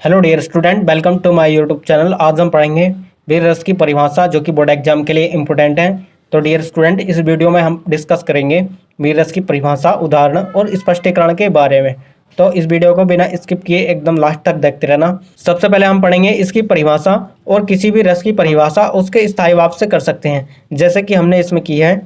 Hello dear student, welcome to my YouTube channel. आज हम पढ़ेंगे वीर रस की परिभाषा जो कि बोर्ड एग्जाम के लिए इम्पोर्टेंट है। तो डियर स्टूडेंट, इस वीडियो में हम डिस्कस करेंगे वीर रस की परिभाषा, उदाहरण और स्पष्टीकरण के बारे में। तो इस वीडियो को बिना स्किप किए एकदम लास्ट तक देखते रहना। सबसे पहले हम पढ़ेंगे इसकी परिभाषा, और किसी भी रस की परिभाषा उसके स्थायी भाव से कर सकते हैं, जैसे कि हमने इसमें की है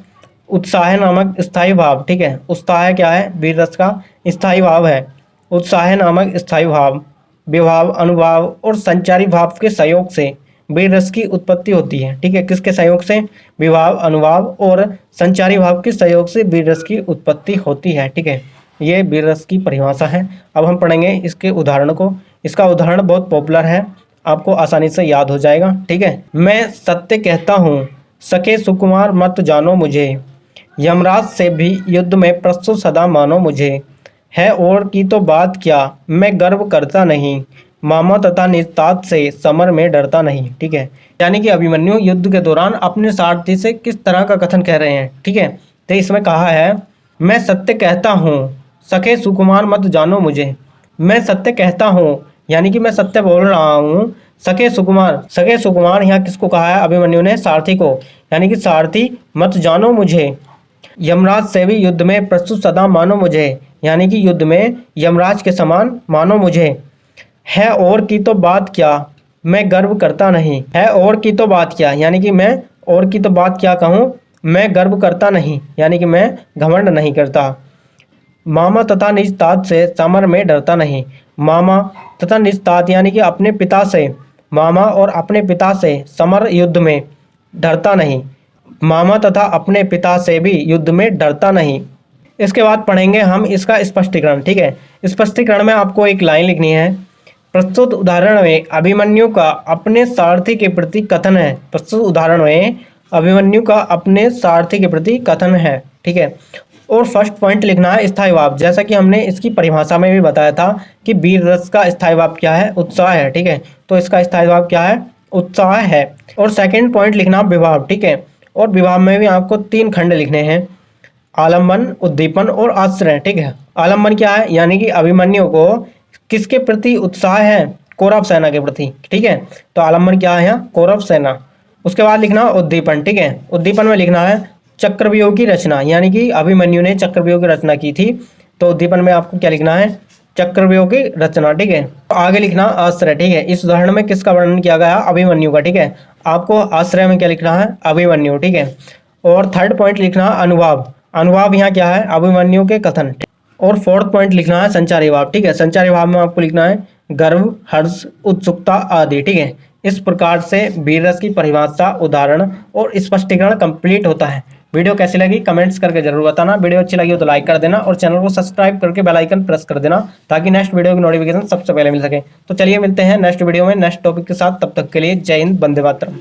उत्साह नामक स्थायी भाव। ठीक है, उत्साह क्या है? वीर रस का स्थायी भाव है। उत्साह नामक स्थायी भाव विभाव, अनुभाव और संचारी भाव के सहयोग से वीर रस की उत्पत्ति होती है। ठीक है, किसके सहयोग से? विभाव, अनुभाव और संचारी भाव के सहयोग से वीर रस की उत्पत्ति होती है। ठीक है, ये वीर रस की परिभाषा है। अब हम पढ़ेंगे इसके उदाहरण को। इसका उदाहरण बहुत पॉपुलर है, आपको आसानी से याद हो जाएगा। ठीक है, मैं सत्य कहता हूँ, सखे सुकुमार मत जानो मुझे, यमराज से भी युद्ध में प्रस्तुत सदा मानो मुझे, है और की तो बात क्या, मैं गर्व करता नहीं, मामा तथा निस्तात से समर में डरता नहीं। ठीक है, यानी कि अभिमन्यु युद्ध के दौरान अपने सारथी से किस तरह का कथन कह रहे हैं। ठीक है, तो इसमें कहा है मैं सत्य कहता हूँ, सखे सुकुमार मत जानो मुझे। मैं सत्य कहता हूँ यानी कि मैं सत्य बोल रहा हूँ। सखे सुकुमार यहाँ किसको कहा है? अभिमन्यु ने सारथी को, यानी कि सारथी मत जानो मुझे, यमराज से भी युद्ध में प्रस्तुत सदा मानो मुझे, यानी कि युद्ध में यमराज के समान मानो मुझे, है और की तो बात क्या, मैं गर्व करता नहीं। है और की तो बात क्या, यानी कि मैं और की तो बात क्या कहूँ, मैं गर्व करता नहीं, यानी कि मैं घमंड नहीं करता। मामा तथा निज तात से समर में डरता नहीं। मामा तथा निज तात यानी कि अपने पिता से, मामा और अपने पिता से समर युद्ध में डरता नहीं। मामा तथा अपने पिता से भी युद्ध में डरता नहीं। इसके बाद पढ़ेंगे हम इसका स्पष्टीकरण। ठीक है, स्पष्टीकरण में आपको एक लाइन लिखनी है। प्रस्तुत उदाहरण में अभिमन्यु का अपने सारथी के प्रति कथन है। प्रस्तुत उदाहरण में अभिमन्यु का अपने सारथी के प्रति कथन है। ठीक है, और फर्स्ट पॉइंट लिखना है स्थायी भाव, जैसा कि हमने इसकी परिभाषा में भी बताया था कि वीर रस का स्थायी भाव क्या है? उत्साह है। ठीक है, तो इसका स्थायी भाव क्या है? उत्साह है। और सेकंड पॉइंट लिखना विभाव। ठीक है, और विभाव में भी आपको 3 खंड लिखने हैं, आलम्बन, उद्दीपन और आश्रय। ठीक है, आलम्बन क्या है? यानी कि अभिमन्यु को किसके प्रति उत्साह है? कौरव सेना के प्रति। ठीक है, तो आलम्बन क्या है यहाँ? कौरव सेना। उसके बाद लिखना उद्दीपन। ठीक है, उद्दीपन में लिखना है चक्रव्यूह की रचना, यानी कि अभिमन्यु ने चक्रव्यूह की रचना की थी, तो उद्दीपन में आपको क्या लिखना है? चक्रव्यूह की रचना। ठीक है, तो आगे लिखना आश्रय। ठीक है, इस उदाहरण में किसका वर्णन किया गया? अभिमन्यु का। ठीक है, आपको आश्रय में क्या लिखना है? अभिमन्यु। ठीक है, और थर्ड पॉइंट लिखना अनुभाव। अनुभाव यहाँ क्या है? अभिमन्यु के कथन। और फोर्थ पॉइंट लिखना है संचारी भाव। ठीक है, संचारी भाव में आपको लिखना है गर्व, हर्ष, उत्सुकता आदि। ठीक है, इस प्रकार से वीर रस की परिभाषा, उदाहरण और स्पष्टीकरण कंप्लीट होता है। वीडियो कैसी लगी कमेंट्स करके जरूर बताना। वीडियो अच्छी लगी हो तो लाइक कर देना और चैनल को सब्सक्राइब करके बेल आइकन प्रेस कर देना, ताकि नेक्स्ट वीडियो की नोटिफिकेशन सबसे पहले मिल सके। तो चलिए मिलते हैं नेक्स्ट वीडियो में नेक्स्ट टॉपिक के साथ। तब तक के लिए जय हिंद, वंदे मातरम।